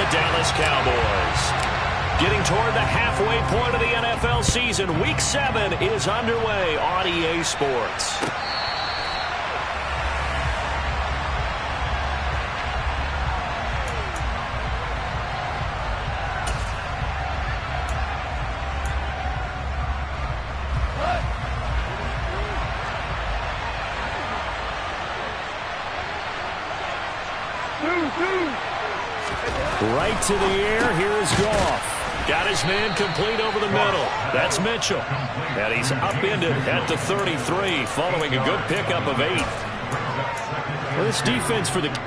the Dallas Cowboys. Getting toward the halfway point of the NFL season, Week 7 is underway on EA Sports. Right to the air, here is Goff. Got his man complete over the middle. That's Mitchell. And he's upended at the 33, following a good pickup of 8. Well, this defense for the...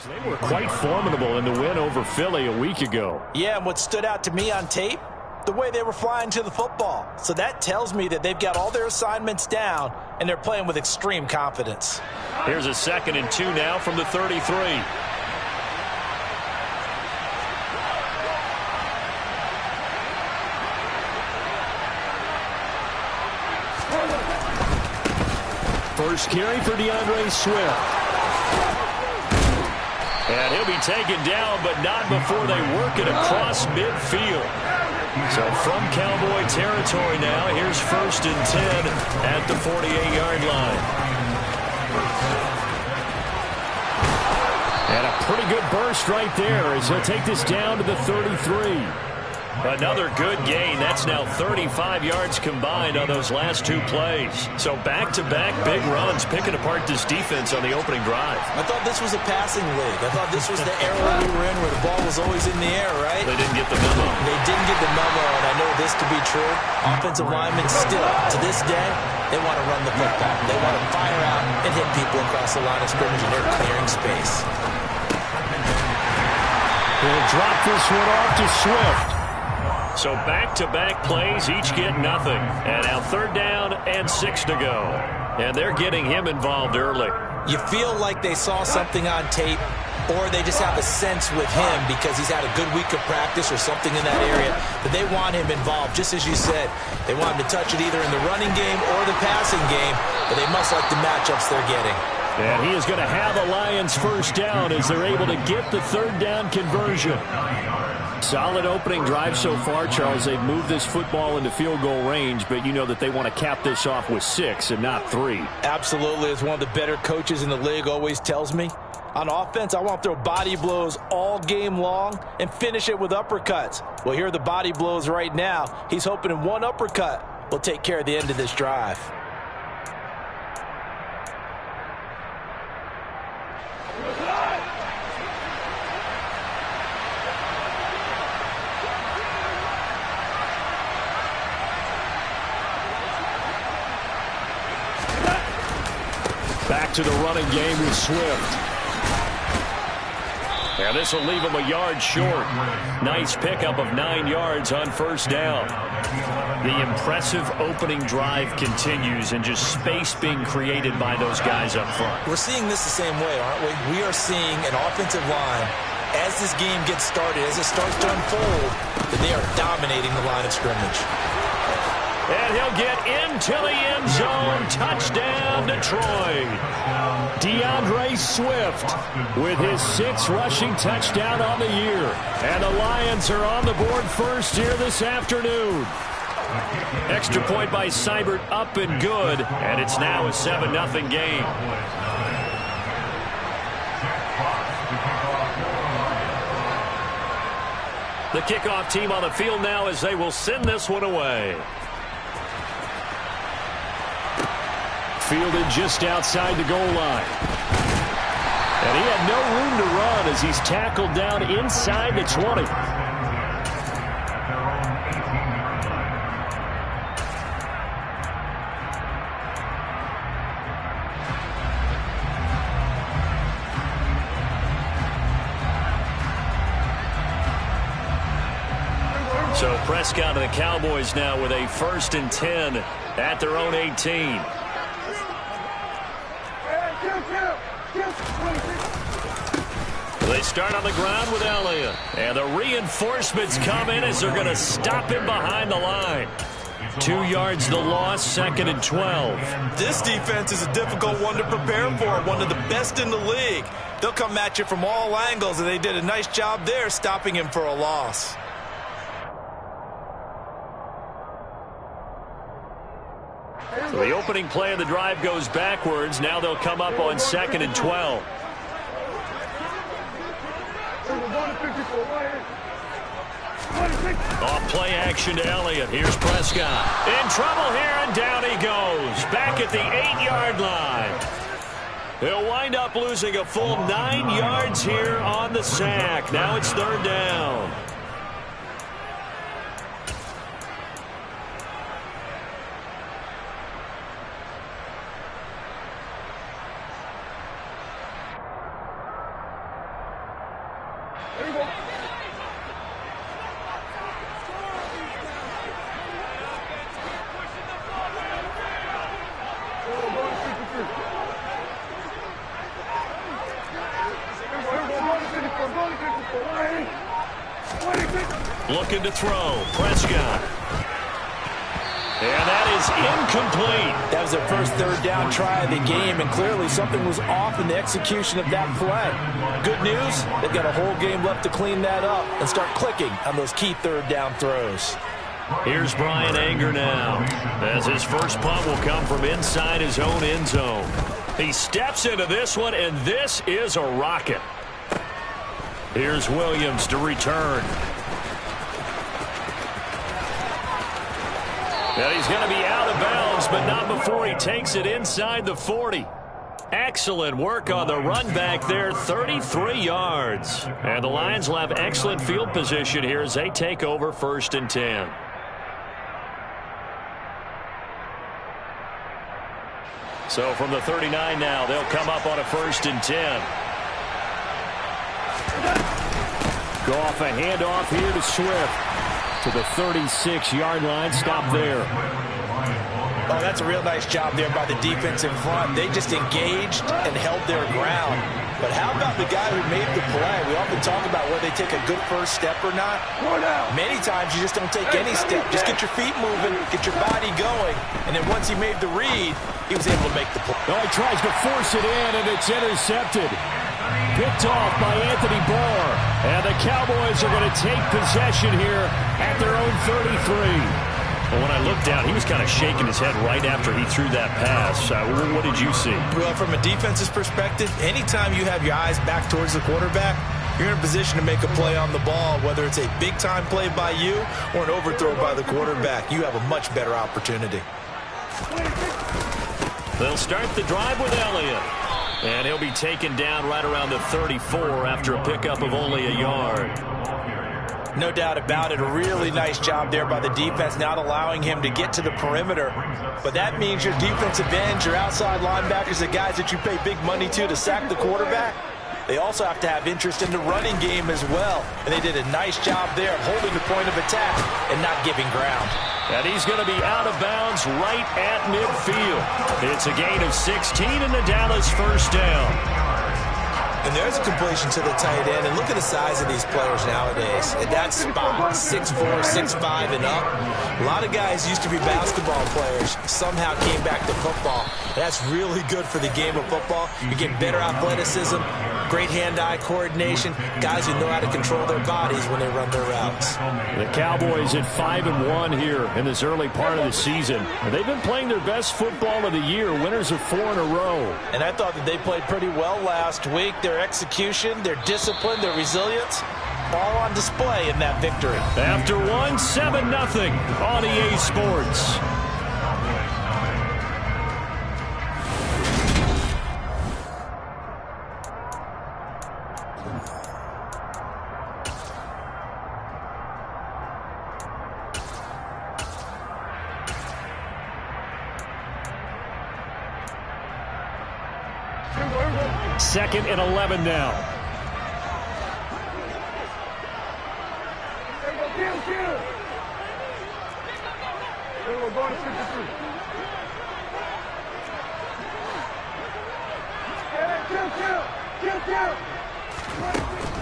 They were quite formidable in the win over Philly a week ago. Yeah, and what stood out to me on tape, the way they were flying to the football. So that tells me that they've got all their assignments down, and they're playing with extreme confidence. Here's a 2nd and 2 now from the 33. First carry for DeAndre Swift. And he'll be taken down, but not before they work it across midfield. So from Cowboy territory now, here's 1st and 10 at the 48-yard line. And a pretty good burst right there as he'll take this down to the 33. Another good gain. That's now 35 yards combined on those last 2 plays. So back-to-back big runs, picking apart this defense on the opening drive. I thought this was a passing league. I thought this was the era we were in where the ball was always in the air, right? They didn't get the memo. They didn't get the memo, and I know this to be true. Offensive linemen still, to this day, they want to run the football. They want to fire out and hit people across the line of scrimmage, and they're clearing space. He'll drop this one off to Swift. So back-to-back plays, each get nothing. And now 3rd down and 6 to go. And they're getting him involved early. You feel like they saw something on tape, or they just have a sense with him because he's had a good week of practice or something in that area, that they want him involved. Just as you said, they want him to touch it either in the running game or the passing game, but they must like the matchups they're getting. And he is going to have the Lions 1st down as they're able to get the 3rd down conversion. Solid opening drive so far, Charles. They've moved this football into field goal range, but you know that they want to cap this off with 6 and not 3. Absolutely. As one of the better coaches in the league always tells me, on offense, I want to throw body blows all game long and finish it with uppercuts. Well, here are the body blows right now. He's hoping in one uppercut will take care of the end of this drive. Back to the running game with Swift. And this will leave him a yard short. Nice pickup of 9 yards on 1st down. The impressive opening drive continues, and just space being created by those guys up front. We're seeing this the same way, aren't we? We are seeing an offensive line, as this game gets started, as it starts to unfold, that they are dominating the line of scrimmage. And he'll get into the end zone. Touchdown, Detroit. DeAndre Swift with his 6th rushing touchdown on the year. And the Lions are on the board first here this afternoon. Extra point by Seibert, up and good. And it's now a 7-0 game. The kickoff team on the field now as they will send this one away. Fielded just outside the goal line. And he had no room to run as he's tackled down inside the 20. So Prescott and the Cowboys now with a 1st and 10 at their own 18. They start on the ground with Elliott. And the reinforcements come in as they're going to stop him behind the line. 2 yards the loss, 2nd and 12. This defense is a difficult one to prepare for, one of the best in the league. They'll come at you from all angles, and they did a nice job there stopping him for a loss. So the opening play of the drive goes backwards. Now they'll come up on 2nd and 12. Off play action to Elliott. Here's Prescott. In trouble here, and down he goes. Back at the 8-yard line. He'll wind up losing a full 9 yards here on the sack. Now it's 3rd down. Looking to throw. Prescott. And that is incomplete. That was their first 3rd down try of the game, and clearly something was off in the execution of that play. Good news, they've got a whole game left to clean that up and start clicking on those key 3rd down throws. Here's Brian Anger now, as his first punt will come from inside his own end zone. He steps into this one, and this is a rocket. Here's Williams to return. And he's going to be out of bounds, but not before he takes it inside the 40. Excellent work on the run back there, 33 yards. And the Lions will have excellent field position here as they take over 1st and 10. So from the 39 now, they'll come up on a 1st and 10. Go off a handoff here to Swift. To the 36-yard line. Stop there. Oh, that's a real nice job there by the defense in front. They just engaged and held their ground. But how about the guy who made the play? We often talk about whether they take a good first step or not. Many times you just don't take any step. Just get your feet moving, get your body going. And then once he made the read, he was able to make the play. Oh, he tries to force it in, and it's intercepted. Picked off by Anthony Barr. And the Cowboys are going to take possession here at their own 33. Well, when I looked down, he was kind of shaking his head right after he threw that pass. What did you see? Well, from a defense's perspective, anytime you have your eyes back towards the quarterback, you're in a position to make a play on the ball, whether it's a big-time play by you or an overthrow by the quarterback. You have a much better opportunity. They'll start the drive with Elliott. And he'll be taken down right around the 34 after a pickup of only a yard. No doubt about it. A really nice job there by the defense, not allowing him to get to the perimeter. But that means your defensive ends, your outside linebackers, the guys that you pay big money to sack the quarterback, they also have to have interest in the running game as well. And they did a nice job there of holding the point of attack and not giving ground. And he's going to be out of bounds right at midfield. It's a gain of 16 and the Dallas 1st down. And there's a completion to the tight end. And look at the size of these players nowadays. At that spot, 6'4", 6'5", and up. A lot of guys used to be basketball players, somehow came back to football. That's really good for the game of football. You get better athleticism, great hand-eye coordination, guys who know how to control their bodies when they run their routes. The Cowboys at 5-1 here in this early part of the season. They've been playing their best football of the year, winners of 4 in a row. And I thought that they played pretty well last week. Their execution, their discipline, their resilience, all on display in that victory. After one, 7-0 on EA Sports. Second and 11 now.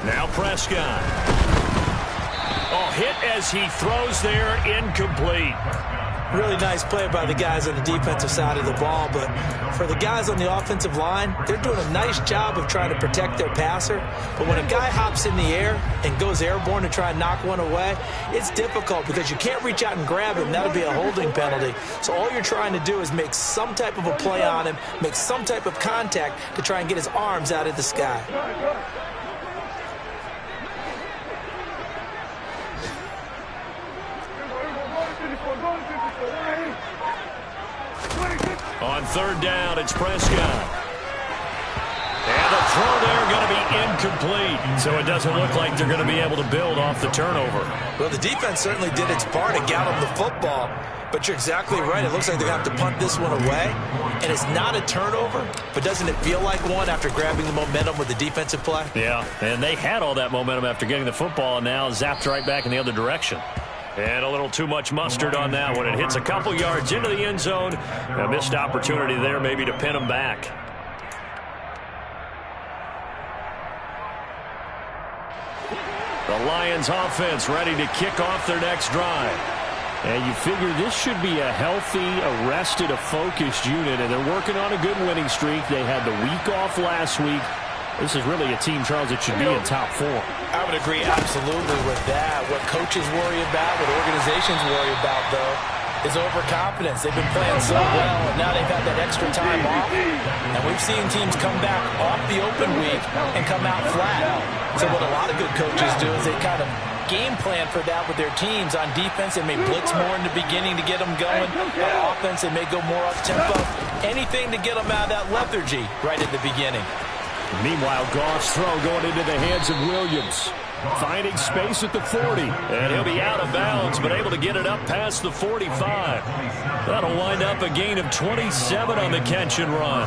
Now Prescott. Oh, hit as he throws there, incomplete. Really nice play by the guys on the defensive side of the ball, but for the guys on the offensive line, they're doing a nice job of trying to protect their passer. But when a guy hops in the air and goes airborne to try and knock one away, it's difficult because you can't reach out and grab him. That'll be a holding penalty. So all you're trying to do is make some type of a play on him, make some type of contact to try and get his arms out of the sky. On third down, it's Prescott. And the throw there going to be incomplete. So it doesn't look like they're going to be able to build off the turnover. Well, the defense certainly did its part to get them the football. But you're exactly right. It looks like they're going to have to punt this one away. And it's not a turnover, but doesn't it feel like one after grabbing the momentum with the defensive play? Yeah, and they had all that momentum after getting the football and now zapped right back in the other direction. And a little too much mustard on that one. It hits a couple yards into the end zone. A missed opportunity there maybe to pin them back. The Lions offense ready to kick off their next drive. And you figure this should be a healthy, arrested, a focused unit. And they're working on a good winning streak. They had the week off last week. This is really a team, Charles, that should be in top four. I would agree absolutely with that. What coaches worry about, what organizations worry about, though, is overconfidence. They've been playing so well, and now they've had that extra time off. And we've seen teams come back off the open week and come out flat. So what a lot of good coaches do is they kind of game plan for that with their teams. On defense, they may blitz more in the beginning to get them going. On offense, they may go more up-tempo. Anything to get them out of that lethargy right at the beginning. Meanwhile, Goff's throw going into the hands of Williams. Finding space at the 40. And he'll be out of bounds, but able to get it up past the 45. That'll wind up a gain of 27 on the catch and run.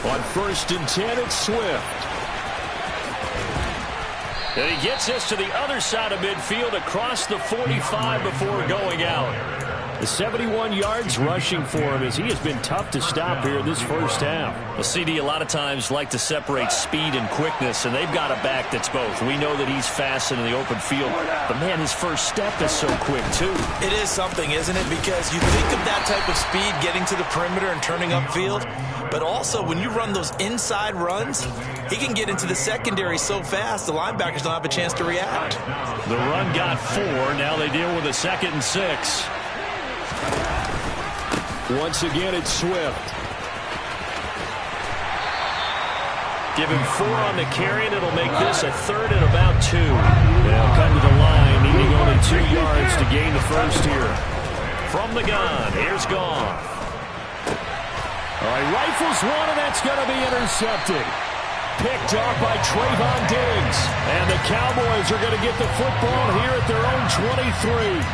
On 1st and 10, it's Swift. And he gets us to the other side of midfield across the 45 before going out. The 71 yards rushing for him as he has been tough to stop here this first half. Well, CD a lot of times like to separate speed and quickness, and they've got a back that's both. We know that he's fast in the open field, but man, his first step is so quick too. It is something, isn't it? Because you think of that type of speed getting to the perimeter and turning upfield, but also when you run those inside runs, he can get into the secondary so fast the linebackers don't have a chance to react. The run got 4. Now they deal with a 2nd and 6. Once again, it's Swift. Give him 4 on the carry, and it'll make this a 3rd and about 2. They'll come to the line, needing only 2 yards to gain the first here. From the gun, here's Goff. All right, rifles one, and that's going to be intercepted. Picked off by Trayvon Diggs. And the Cowboys are going to get the football here at their own 23.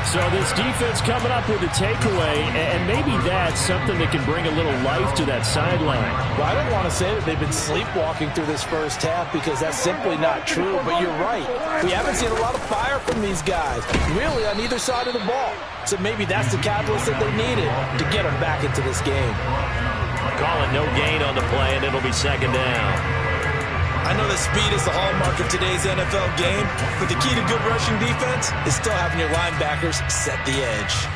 So this defense coming up with a takeaway, and maybe that's something that can bring a little life to that sideline. Well, I don't want to say that they've been sleepwalking through this first half because that's simply not true, but you're right. We haven't seen a lot of fire from these guys, really on either side of the ball. So maybe that's the catalyst that they needed to get them back into this game. Calling no gain on the play, and it'll be 2nd down. I know that speed is the hallmark of today's NFL game, but the key to good rushing defense is still having your linebackers set the edge.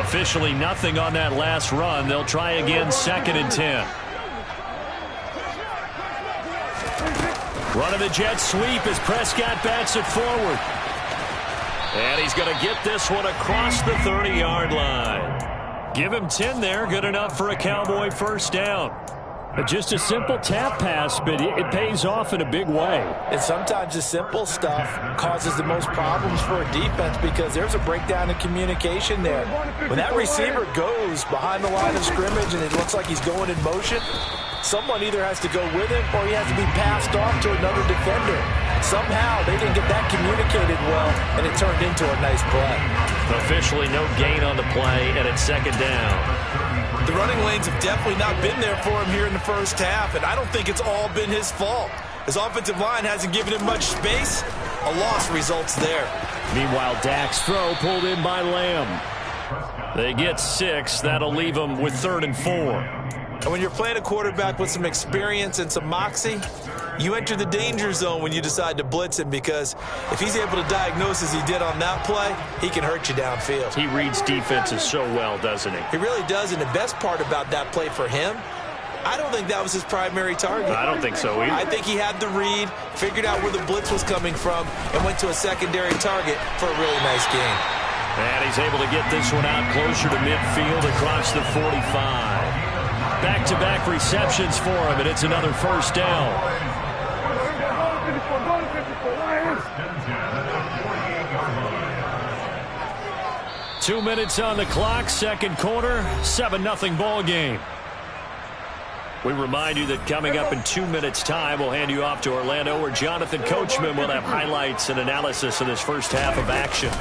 Officially nothing on that last run. They'll try again 2nd and 10. Running the jet sweep as Prescott bats it forward. And he's going to get this one across the 30-yard line. Give him 10 there. Good enough for a Cowboy first down. Just a simple tap pass, but it pays off in a big way. And sometimes the simple stuff causes the most problems for a defense because there's a breakdown in communication there. When that receiver goes behind the line of scrimmage and it looks like he's going in motion, someone either has to go with him or he has to be passed off to another defender. Somehow they didn't get that communicated well, and it turned into a nice play. Officially no gain on the play, and it's second down. The running lanes have definitely not been there for him here in the first half, and I don't think it's all been his fault. His offensive line hasn't given him much space. A loss results there. Meanwhile, Dak's throw pulled in by Lamb. They get 6. That'll leave them with 3rd and 4. And when you're playing a quarterback with some experience and some moxie, you enter the danger zone when you decide to blitz him, because if he's able to diagnose as he did on that play, he can hurt you downfield. He reads defenses so well, doesn't he? He really does, and the best part about that play for him, I don't think that was his primary target. I don't think so either. I think he had the read, figured out where the blitz was coming from, and went to a secondary target for a really nice gain. And he's able to get this one out closer to midfield across the 45. Back-to-back receptions for him, and it's another first down. 2 minutes on the clock, second quarter, 7-0 ball game. We remind you that coming up in 2 minutes' time, we'll hand you off to Orlando, where Jonathan Coachman will have highlights and analysis of this first half of action.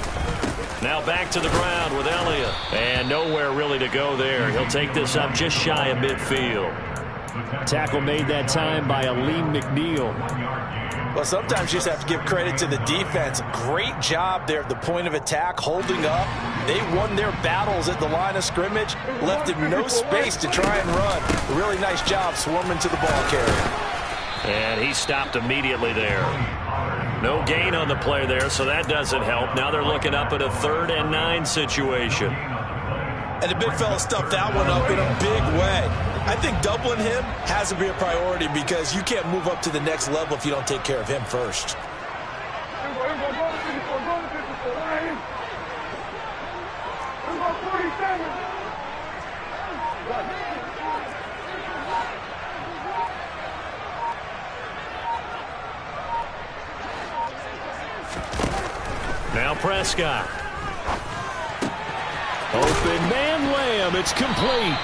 Now back to the ground with Elliott. And nowhere really to go there. He'll take this up just shy of midfield. Tackle made that time by Aleem McNeil. Well, sometimes you just have to give credit to the defense. Great job there at the point of attack, holding up. They won their battles at the line of scrimmage, left him no space to try and run. A really nice job swarming to the ball carrier. And he stopped immediately there. No gain on the play there, so that doesn't help. Now they're looking up at a 3rd and 9 situation. And the big fella stuffed that one up in a big way. I think doubling him has to be a priority, because you can't move up to the next level if you don't take care of him first. Now Prescott. Open man Lamb. It's complete.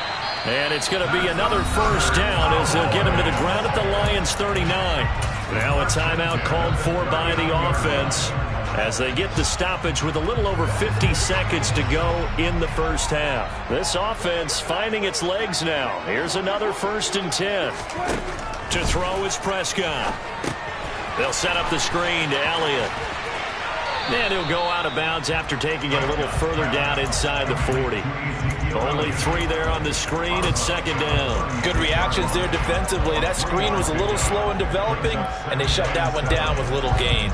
And it's going to be another first down as they'll get him to the ground at the Lions' 39. Now a timeout called for by the offense as they get the stoppage with a little over 50 seconds to go in the first half. This offense finding its legs now. Here's another 1st and 10. To throw is Prescott. They'll set up the screen to Elliott. And he'll go out of bounds after taking it a little further down inside the 40. Only 3 there on the screen. It's second down. Good reactions there defensively. That screen was a little slow in developing, and they shut that one down with little gain.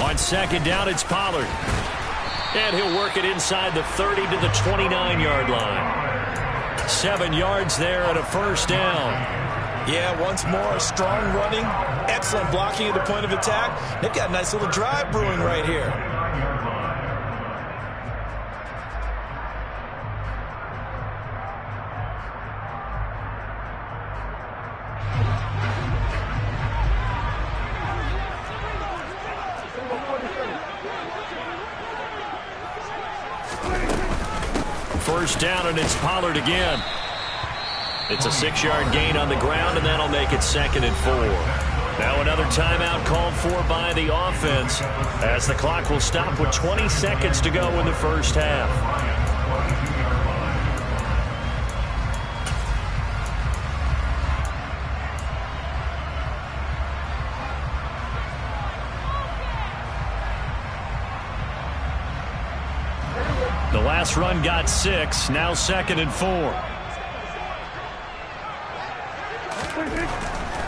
On second down, it's Pollard. And he'll work it inside the 30 to the 29-yard line. 7 yards there and a first down. Yeah, once more, strong running, excellent blocking at the point of attack. They've got a nice little drive brewing right here. First down, and it's Pollard again. It's a 6-yard gain on the ground, and that'll make it 2nd and 4. Now another timeout called for by the offense as the clock will stop with 20 seconds to go in the first half. The last run got 6, now 2nd and 4.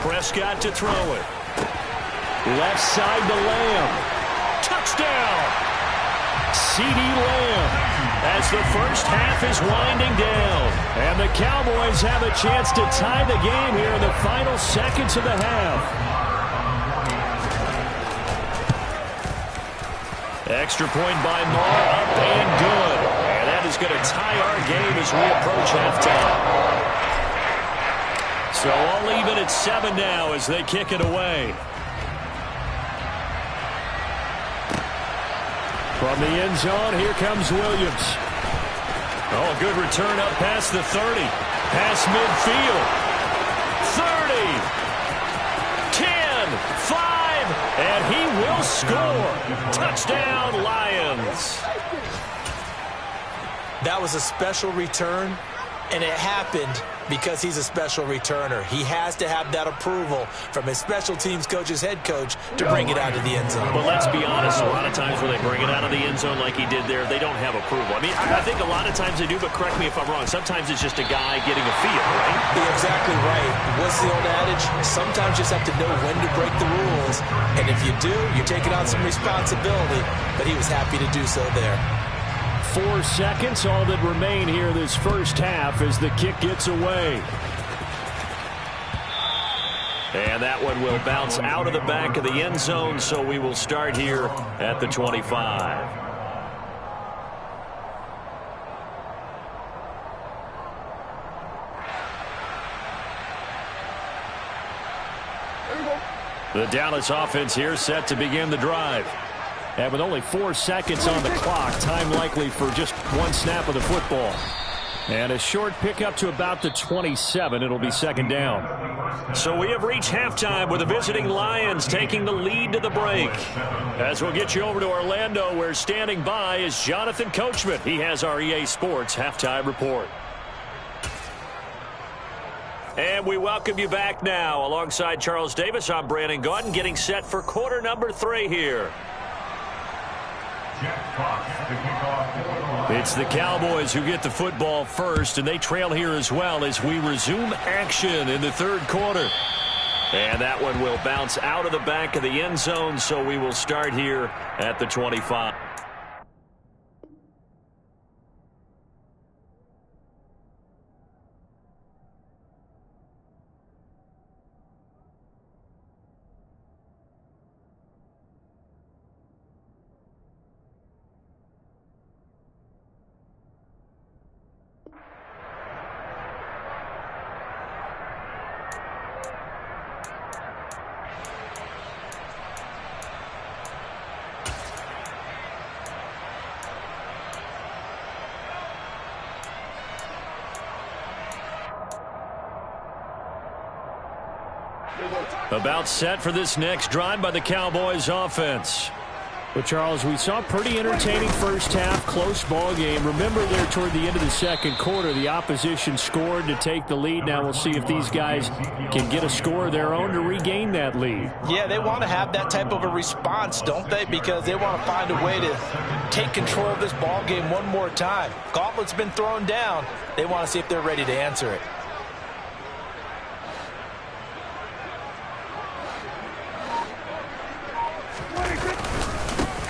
Prescott to throw it. Left side to Lamb. Touchdown! CeeDee Lamb as the first half is winding down. And the Cowboys have a chance to tie the game here in the final seconds of the half. Extra point by Moore, up and good. And that is going to tie our game as we approach halftime. So all even at 7 now as they kick it away. From the end zone, here comes Williams. Oh, a good return up past the 30. Past midfield. 30. 10. 5. And he will score. Touchdown, Lions. That was a special return, and it happened because he's a special returner. He has to have that approval from his special teams coach's head coach to bring it out of the end zone. But let's be honest, a lot of times when they bring it out of the end zone like he did there, they don't have approval. I mean, I think a lot of times they do, but correct me if I'm wrong. Sometimes it's just a guy getting a feel, right? You're exactly right. What's the old adage? Sometimes you just have to know when to break the rules, and if you do, you're taking on some responsibility, but he was happy to do so there. 4 seconds, all that remain here this first half as the kick gets away. And that one will bounce out of the back of the end zone, so we will start here at the 25. The Dallas offense here set to begin the drive. And with only 4 seconds on the clock, time likely for just one snap of the football. And a short pickup to about the 27. It'll be second down. So we have reached halftime with the visiting Lions taking the lead to the break. As we'll get you over to Orlando, where standing by is Jonathan Coachman. He has our EA Sports halftime report. And we welcome you back now. Alongside Charles Davis, I'm Brandon Gaudin, getting set for quarter number 3 here. It's the Cowboys who get the football first, and they trail here as well as we resume action in the third quarter. And that one will bounce out of the back of the end zone, so we will start here at the 25. About set for this next drive by the Cowboys offense. But Charles, we saw a pretty entertaining first half, close ball game. Remember there toward the end of the second quarter, the opposition scored to take the lead. Now we'll see if these guys can get a score of their own to regain that lead. Yeah, they want to have that type of a response, don't they? Because they want to find a way to take control of this ball game one more time. Gauntlet's been thrown down. They want to see if they're ready to answer it.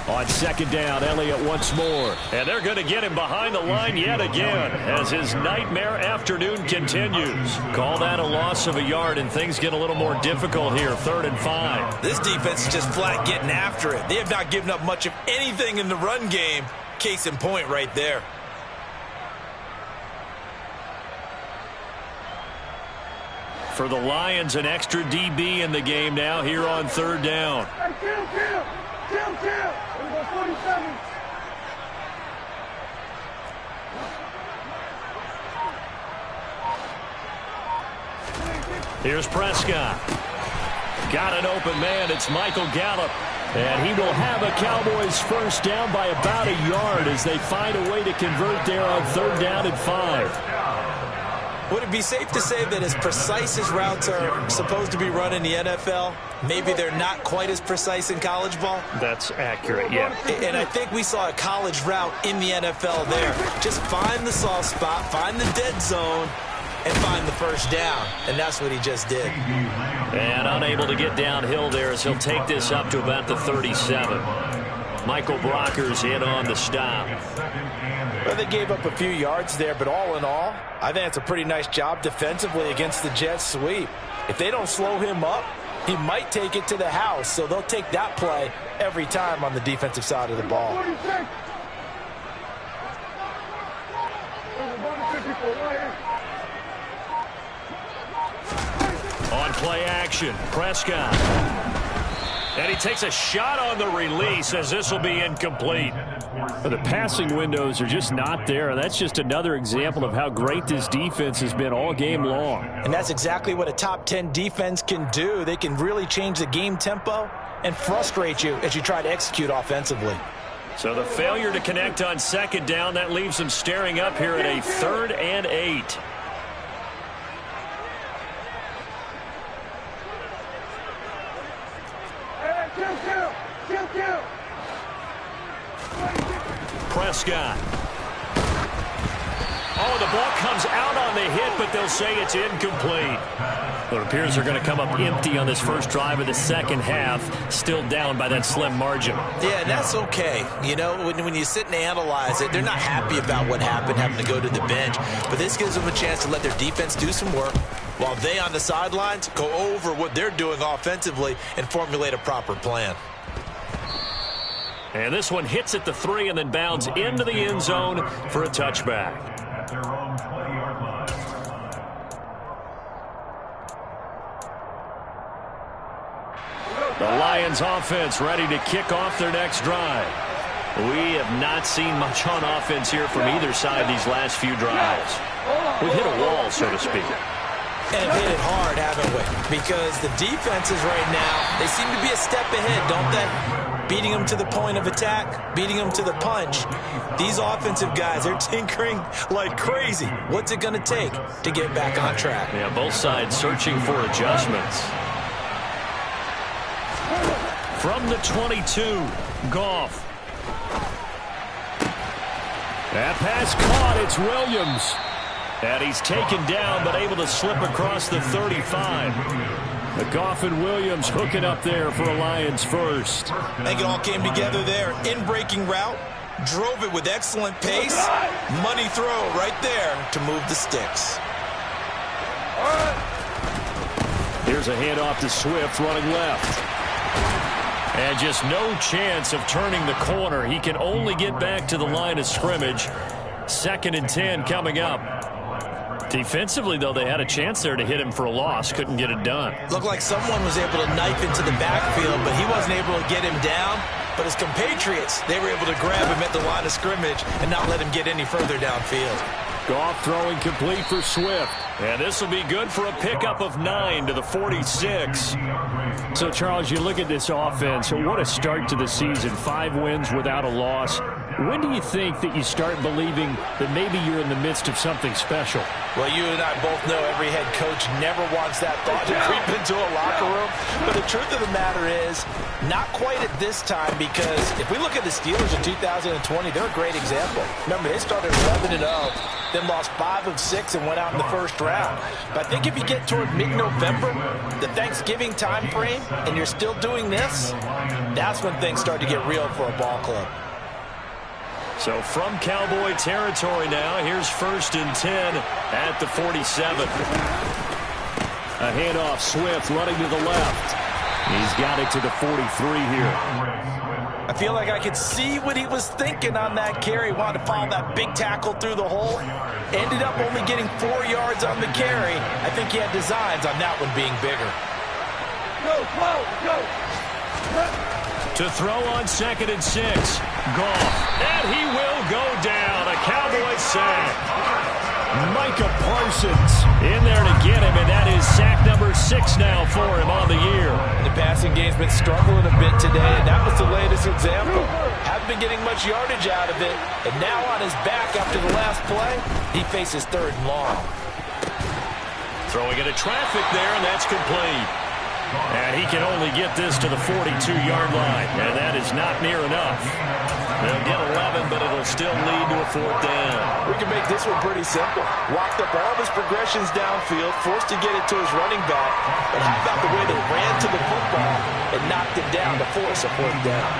On second down, Elliott once more. And they're going to get him behind the line yet again as his nightmare afternoon continues. Call that a loss of a yard, and things get a little more difficult here. 3rd and 5. This defense is just flat getting after it. They have not given up much of anything in the run game. Case in point right there. For the Lions, an extra DB in the game now here on 3rd down. Here's Prescott. Got an open man. It's Michael Gallup. And he will have a Cowboys first down by about a yard as they find a way to convert there on 3rd down and 5. Would it be safe to say that as precise as routes are supposed to be run in the NFL, maybe they're not quite as precise in college ball? That's accurate, yeah. And I think we saw a college route in the NFL there. Just find the soft spot, find the dead zone, and find the first down. And that's what he just did. And unable to get downhill there as he'll take this up to about the 37. Michael Brockers in on the stop. Well, they gave up a few yards there, but all in all, I think it's a pretty nice job defensively against the Jets sweep. If they don't slow him up, he might take it to the house, so they'll take that play every time on the defensive side of the ball. On play action, Prescott. And he takes a shot on the release as this will be incomplete. The passing windows are just not there. That's just another example of how great this defense has been all game long. And that's exactly what a top 10 defense can do. They can really change the game tempo and frustrate you as you try to execute offensively. So the failure to connect on second down, that leaves them staring up here at a 3rd and 8. Prescott. Oh, the ball comes out on the hit, but they'll say it's incomplete. Well, it appears they're going to come up empty on this first drive of the second half, still down by that slim margin. Yeah, and that's okay. You know, when you sit and analyze it, they're not happy about what happened, having to go to the bench. But this gives them a chance to let their defense do some work while they on the sidelines go over what they're doing offensively and formulate a proper plan. And this one hits at the 3 and then bounds into the end zone for a touchback. The Lions offense ready to kick off their next drive. We have not seen much on offense here from either side these last few drives. We've hit a wall, so to speak. And hit it hard, haven't we? Because the defenses right now, they seem to be a step ahead, don't they? Beating them to the point of attack, beating them to the punch. These offensive guys, they're tinkering like crazy. What's it going to take to get back on track? Yeah, both sides searching for adjustments. From the 22, Goff. That pass caught, it's Williams. And he's taken down, but able to slip across the 35. The Goff and Williams hooking up there for a Lions first. I think it all came together there. In-breaking route, drove it with excellent pace. Money throw right there to move the sticks. Here's a handoff to Swift running left. And just no chance of turning the corner. He can only get back to the line of scrimmage. 2nd and 10 coming up. Defensively, though, they had a chance there to hit him for a loss. Couldn't get it done. Looked like someone was able to knife into the backfield, but he wasn't able to get him down. But his compatriots, they were able to grab him at the line of scrimmage and not let him get any further downfield. Goff throwing complete for Swift. And this will be good for a pickup of 9 to the 46. So, Charles, you look at this offense. What a start to the season. 5 wins without a loss. When do you think that you start believing that maybe you're in the midst of something special? Well, you and I both know every head coach never wants that thought to creep into a locker room. But the truth of the matter is, not quite at this time, because if we look at the Steelers in 2020, they're a great example. Remember, they started 11-0, then lost 5 of 6 and went out in the first round. But I think if you get toward mid-November, the Thanksgiving time frame, and you're still doing this, that's when things start to get real for a ball club. So from Cowboy territory now, here's 1st and 10 at the 47. A handoff, Swift running to the left. He's got it to the 43 here. I feel like I could see what he was thinking on that carry. Wanted to follow that big tackle through the hole. Ended up only getting 4 yards on the carry. I think he had designs on that one being bigger. Go. To throw on 2nd and 6. Goff. And he will go down. A Cowboy sack. Micah Parsons in there to get him, and that is sack number 6 now for him on the year. The passing game's been struggling a bit today, and that was the latest example. Haven't been getting much yardage out of it, and now on his back after the last play, he faces 3rd and long. Throwing into traffic there, and that's complete. And he can only get this to the 42-yard line, and that is not near enough. They'll get 11, but it'll still lead to a 4th down. We can make this one pretty simple. Walked up all of his progressions downfield, forced to get it to his running back. But how about the way they ran to the football and knocked it down to force a 4th down?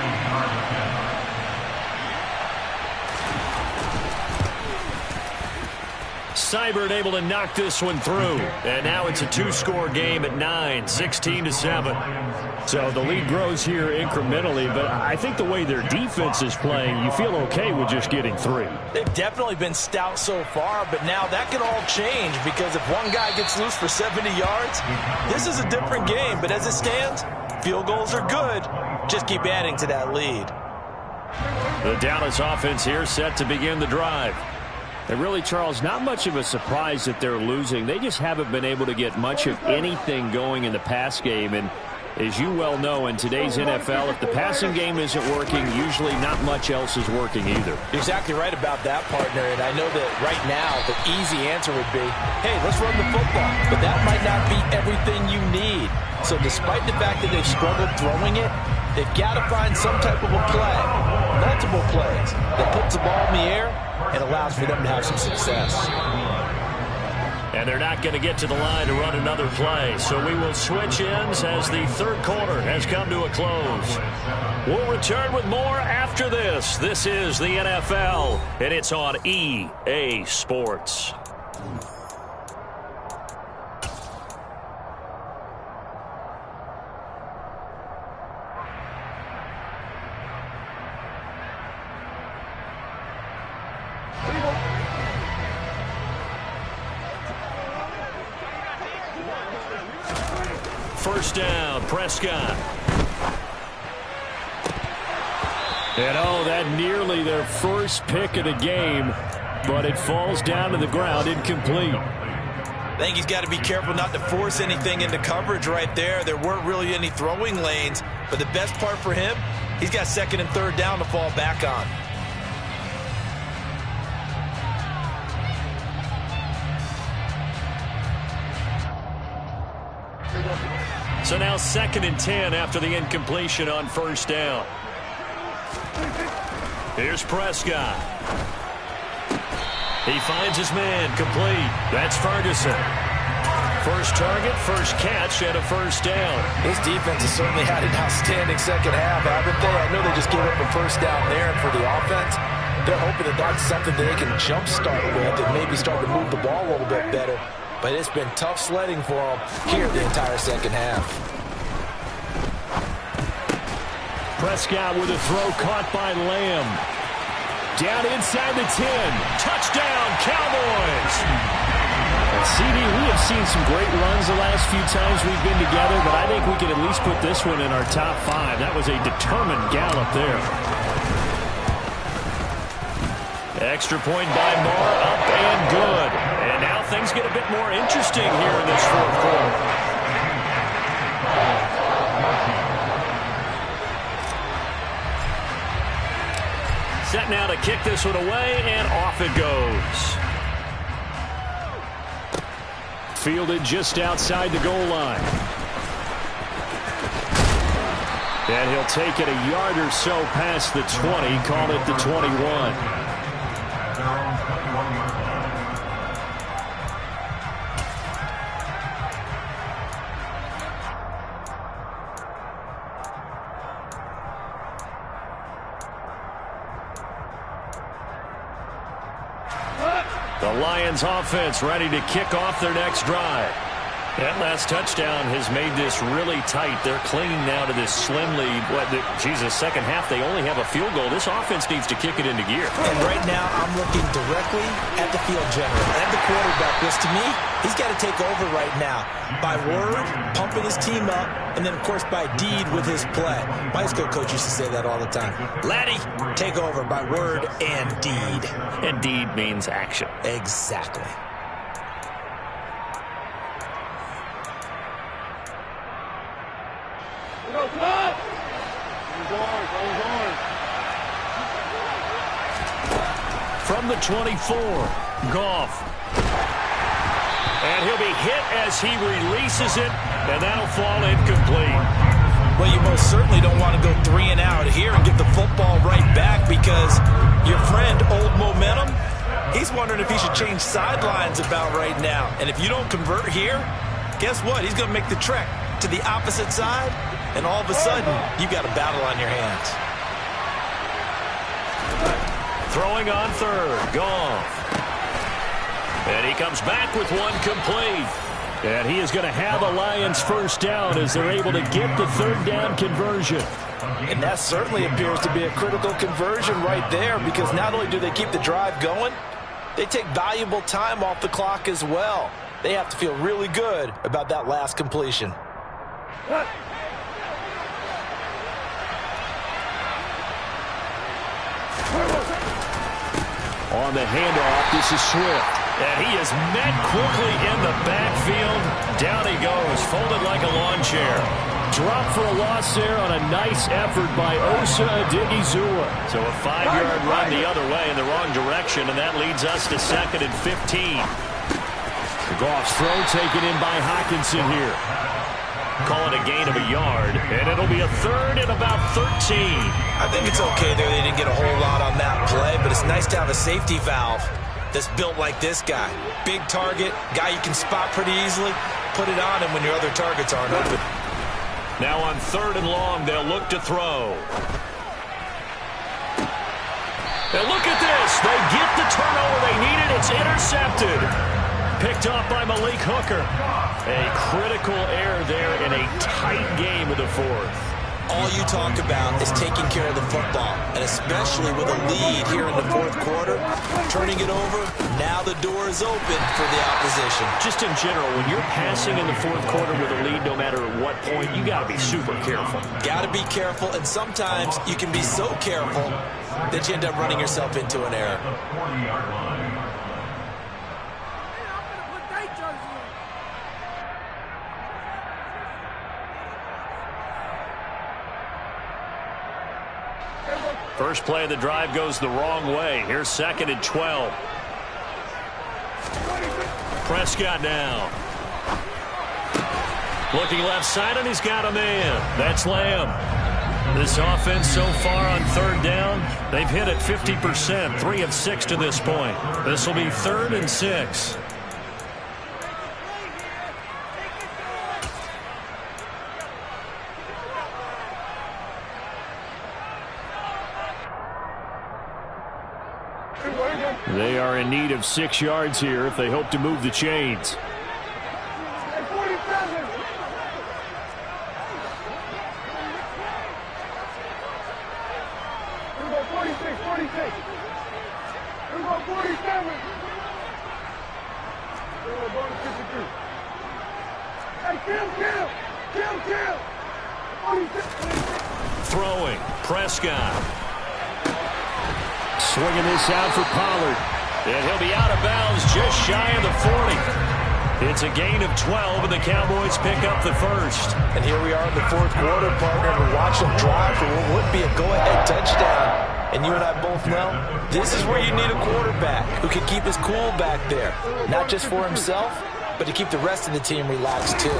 Seibert able to knock this one through. And now it's a 2-score game at 9, 16-7. So the lead grows here incrementally, but I think the way their defense is playing, you feel okay with just getting 3. They've definitely been stout so far, but now that can all change because if one guy gets loose for 70 yards, this is a different game. But as it stands, field goals are good. Just keep adding to that lead. The Dallas offense here set to begin the drive. And really, Charles, not much of a surprise that they're losing. They just haven't been able to get much of anything going in the pass game. And as you well know, in today's NFL, if the passing game isn't working, usually not much else is working either. You're exactly right about that, partner. And I know that right now the easy answer would be, hey, let's run the football. But that might not be everything you need. So despite the fact that they've struggled throwing it, they've got to find some type of a play, multiple plays, that puts the ball in the air and allows for them to have some success. And they're not going to get to the line to run another play. So we will switch ends as the third quarter has come to a close. We'll return with more after this. This is the NFL, and it's on EA Sports. First down, Prescott. And that nearly their first pick of the game, but it falls down to the ground, incomplete. I think he's got to be careful not to force anything into coverage right there. There weren't really any throwing lanes, but the best part for him, he's got second and third down to fall back on. So now 2nd and 10 after the incompletion on first down. Here's Prescott. He finds his man, complete. That's Ferguson. First target, first catch, and a first down. His defense has certainly had an outstanding second half, haven't they? I know they just gave up a first down there, and for the offense, they're hoping that that's something that they can jumpstart with and maybe start to move the ball a little bit better. But it's been tough sledding for them here the entire second half. Prescott with a throw caught by Lamb. Down inside the 10. Touchdown, Cowboys! And CD, we have seen some great runs the last few times we've been together, but I think we can at least put this one in our top 5. That was a determined gallop there. Extra point by Moore, up and good. And now things get a bit more interesting here in this fourth quarter. Set now to kick this one away, and off it goes. Fielded just outside the goal line. And he'll take it a yard or so past the 20, call it the 21. The Lions offense ready to kick off their next drive. That last touchdown has made this really tight. They're clinging now to this slim lead. Second half, they only have a field goal. This offense needs to kick it into gear. And right now, I'm looking directly at the field general and the quarterback. Because to me, he's got to take over right now. By word, pumping his team up, and then, of course, by deed with his play. My high school coach used to say that all the time. Laddie, take over by word and deed. And deed means action. Exactly. From the 24, Goff. And he'll be hit as he releases it, and that'll fall incomplete. Well, you most certainly don't want to go 3 and out here and get the football right back because your friend, Old Momentum, he's wondering if he should change sidelines about right now. And if you don't convert here, guess what? He's going to make the trek to the opposite side, and all of a sudden, you've got a battle on your hands. Throwing on third, Goff. And he comes back with one complete. And he is going to have a Lions first down as they're able to get the third down conversion. And that certainly appears to be a critical conversion right there because not only do they keep the drive going, they take valuable time off the clock as well. They have to feel really good about that last completion. On the handoff, this is Swift. And he is met quickly in the backfield. Down he goes, folded like a lawn chair. Drop for a loss there on a nice effort by Osa Odighizuwa. So a 5-yard run the other way in the wrong direction, and that leads us to 2nd and 15. Goff's throw taken in by Hockenson here. Call it a gain of a yard, and it'll be a 3rd and about 13. I think it's okay there. They didn't get a whole lot on that play, but it's nice to have a safety valve that's built like this guy. Big target, guy you can spot pretty easily. Put it on him when your other targets aren't open. Now on 3rd and long, they'll look to throw. And look at this. They get the turnover they needed. It's intercepted. Picked off by Malik Hooker. A critical error there in a tight game of the 4th. All you talk about is taking care of the football, and especially with a lead here in the 4th quarter, turning it over, now the door is open for the opposition. Just in general, when you're passing in the 4th quarter with a lead, no matter at what point, you got to be super careful. Got to be careful, and sometimes you can be so careful that you end up running yourself into an error. First play of the drive goes the wrong way. Here's 2nd and 12. Prescott now. Looking left side, and he's got a man. That's Lamb. This offense so far on 3rd down, they've hit it 50%, 3 of 6 to this point. This will be 3rd and 6. They are in need of 6 yards here if they hope to move the chains. Throwing, Prescott. Swinging this out for Pollard. And he'll be out of bounds just shy of the 40. It's a gain of 12, and the Cowboys pick up the 1st. And here we are in the 4th quarter, partner, to watch them drive for what would be a go-ahead touchdown. And you and I both know this is where you need a quarterback who can keep his cool back there. Not just for himself, but to keep the rest of the team relaxed, too.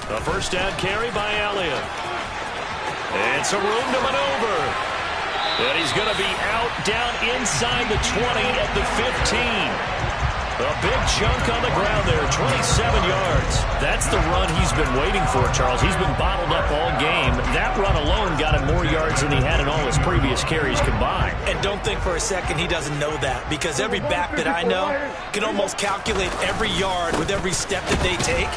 A 1st down carry by Elliott. And some room to maneuver. And he's going to be out down inside the 20 at the 15. A big chunk on the ground there, 27 yards. That's the run he's been waiting for, Charles. He's been bottled up all game. That run alone got him more yards than he had in all his previous carries combined. And don't think for a second he doesn't know that, because every back that I know can almost calculate every yard with every step that they take.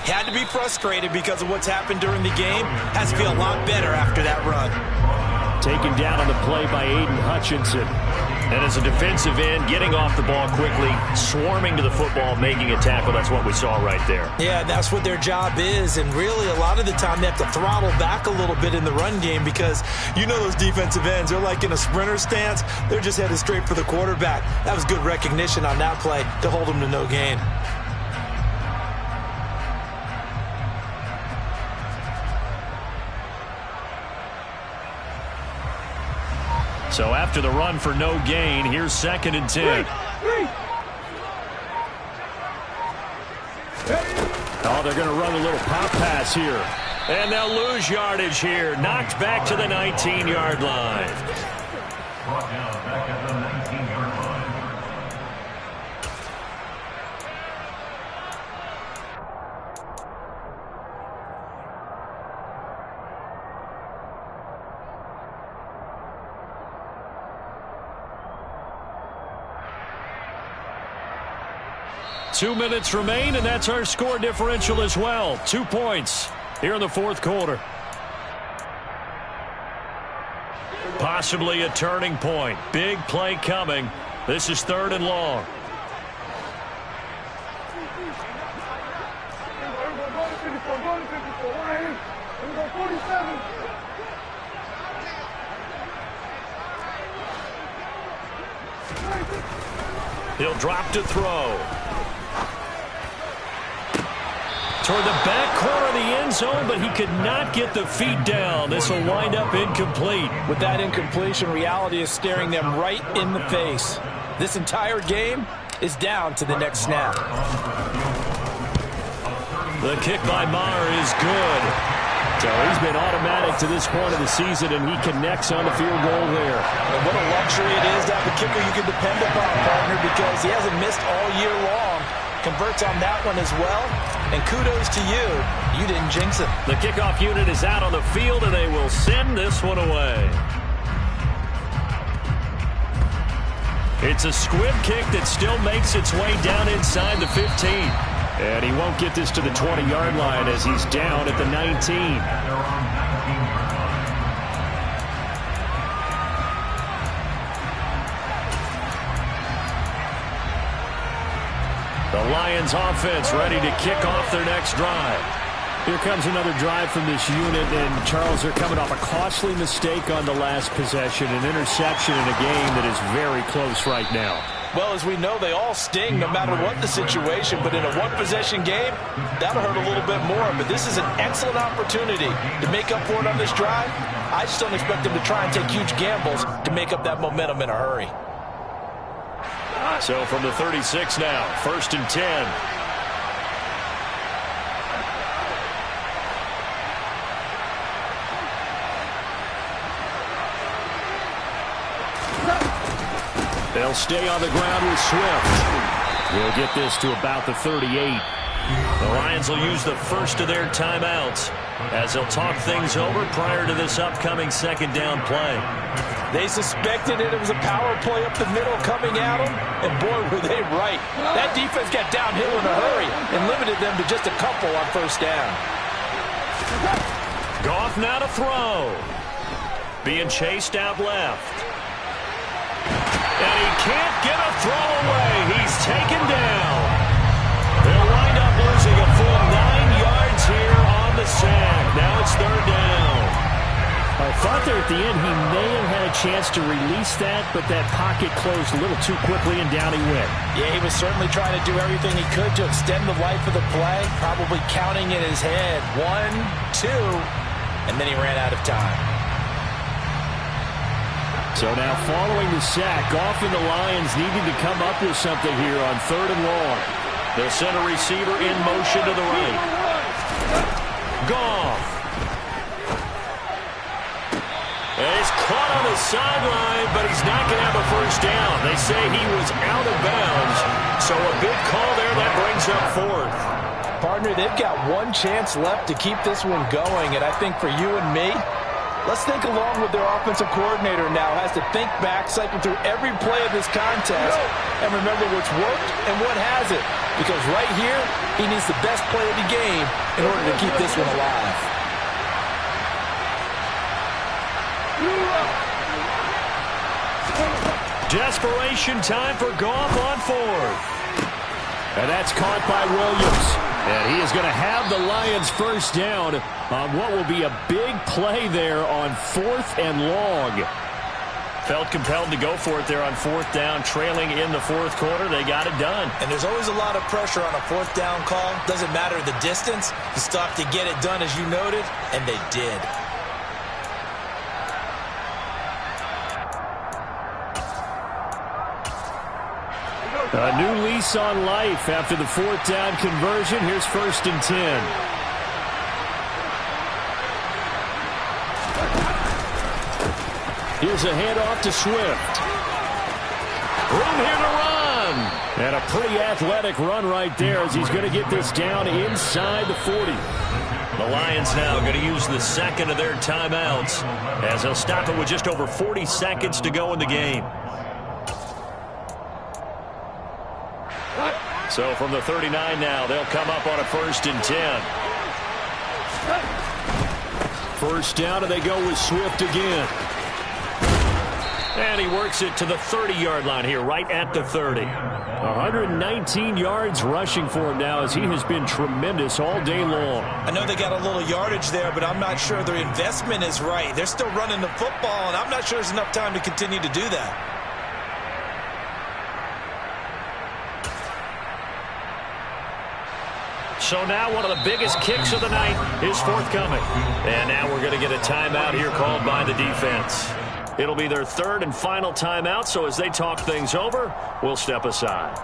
Had to be frustrated because of what's happened during the game. Has to feel a lot better after that run. Taken down on the play by Aiden Hutchinson. And as a defensive end, getting off the ball quickly, swarming to the football, making a tackle. That's what we saw right there. Yeah, that's what their job is. And really, a lot of the time, they have to throttle back a little bit in the run game because you know those defensive ends, they're like in a sprinter stance. They're just headed straight for the quarterback. That was good recognition on that play to hold them to no gain. So after the run for no gain, here's 2nd and 10. Oh, they're going to run a little pop pass here. And they'll lose yardage here. Knocked back to the 19-yard line. Brought down back at the 19-yard line. Two minutes remain, and that's our score differential as well. 2 points here in the 4th quarter. Possibly a turning point. Big play coming. This is 3rd and long. He'll drop to throw. Toward the back corner of the end zone, but he could not get the feet down. This will wind up incomplete. With that incompletion, reality is staring them right in the face. This entire game is down to the next snap. The kick by Maher is good. So he's been automatic to this point of the season, and he connects on the field goal there. And what a luxury it is to have a kicker you can depend upon, partner, because he hasn't missed all year long. Converts on that one as well. And kudos to you. You didn't jinx it. The kickoff unit is out on the field, and they will send this one away. It's a squib kick that still makes its way down inside the 15. And he won't get this to the 20-yard line as he's down at the 19. The Lions offense ready to kick off their next drive. Here comes another drive from this unit, and Charles, they're coming off a costly mistake on the last possession, an interception in a game that is very close right now. Well, as we know, they all sting no matter what the situation, but in a one-possession game, that'll hurt a little bit more. But this is an excellent opportunity to make up for it on this drive. I just don't expect them to try and take huge gambles to make up that momentum in a hurry. So from the 36 now, 1st and 10. They'll stay on the ground with Swift. We'll get this to about the 38. The Lions will use the first of their timeouts as they'll talk things over prior to this upcoming second down play. They suspected it was a power play up the middle coming at them, and boy, were they right. That defense got downhill in a hurry and limited them to just a couple on first down. Goff now to throw. Being chased out left. And he can't get a throw away. He's taken down. They'll wind up losing a full 9 yards here on the sack. Now it's 3rd down. I thought there at the end he may have had a chance to release that, but that pocket closed a little too quickly, and down he went. Yeah, he was certainly trying to do everything he could to extend the life of the play, probably counting in his head 1, 2, and then he ran out of time. So now following the sack, Goff and the Lions needing to come up with something here on 3rd and long. They'll send a receiver in motion to the right. Goff. And he's caught on the sideline, but he's not going to have a first down. They say he was out of bounds, so a big call there that brings up 4th. Partner, they've got one chance left to keep this one going, and I think for you and me, let's think along with their offensive coordinator now. Has to think back, cycle through every play of this contest, and remember what's worked and what hasn't. Because right here, he needs the best play of the game in order to keep this one alive. Desperation time for Goff on 4th. And that's caught by Williams. And he is going to have the Lions first down on what will be a big play there on 4th and long. Felt compelled to go for it there on 4th down, trailing in the 4th quarter. They got it done. And there's always a lot of pressure on a 4th down call. Doesn't matter the distance. You stop to get it done, as you noted, and they did. A new lease on life after the 4th down conversion. Here's 1st and 10. Here's a handoff to Swift. Room here to run. And a pretty athletic run right there as he's going to get this down inside the 40. The Lions now going to use the second of their timeouts as they'll stop it with just over 40 seconds to go in the game. So from the 39 now, they'll come up on a 1st and 10. First down, and they go with Swift again. And he works it to the 30-yard line here, right at the 30. 119 yards rushing for him now as he has been tremendous all day long. I know they got a little yardage there, but I'm not sure their investment is right. They're still running the football, and I'm not sure there's enough time to continue to do that. So now one of the biggest kicks of the night is forthcoming. And now we're going to get a timeout here called by the defense. It'll be their third and final timeout, so as they talk things over, we'll step aside.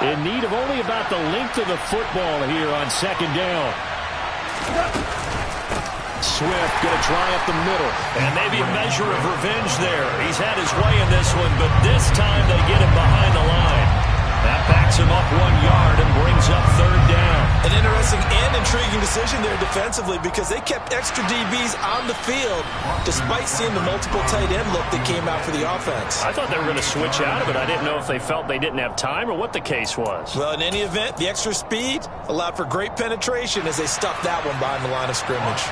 In need of only about the length of the football here on second down. Swift going to try up the middle. And maybe a measure of revenge there. He's had his way in this one, but this time they get him behind the line. That backs him up 1 yard and brings up third down. An interesting and intriguing decision there defensively because they kept extra DBs on the field despite seeing the multiple tight end look that came out for the offense. I thought they were going to switch out of it. I didn't know if they felt they didn't have time or what the case was. Well, in any event, the extra speed allowed for great penetration as they stuffed that one behind the line of scrimmage.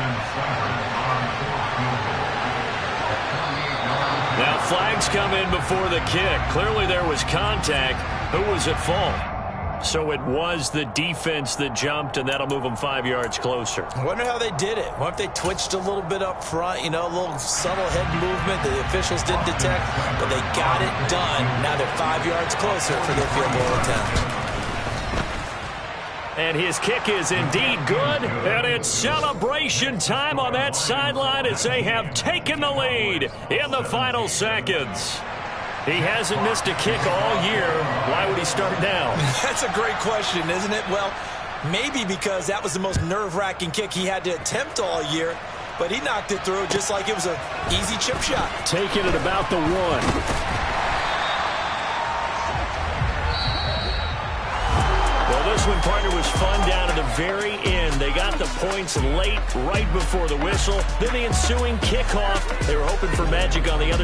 Now flags come in before the kick. Clearly there was contact. Who was at fault? So it was the defense that jumped, and that'll move them 5 yards closer. I wonder how they did it. What if they twitched a little bit up front, you know, a little subtle head movement that the officials didn't detect, but they got it done. Now they're 5 yards closer for their field goal attempt. And his kick is indeed good, and it's celebration time on that sideline as they have taken the lead in the final seconds. He hasn't missed a kick all year. Why would he start now? That's a great question, isn't it? Well, maybe because that was the most nerve-wracking kick he had to attempt all year, but he knocked it through just like it was an easy chip shot. Taking it about the 1. This one, partner, was fun down at the very end. They got the points late, right before the whistle. Then the ensuing kickoff. They were hoping for magic on the other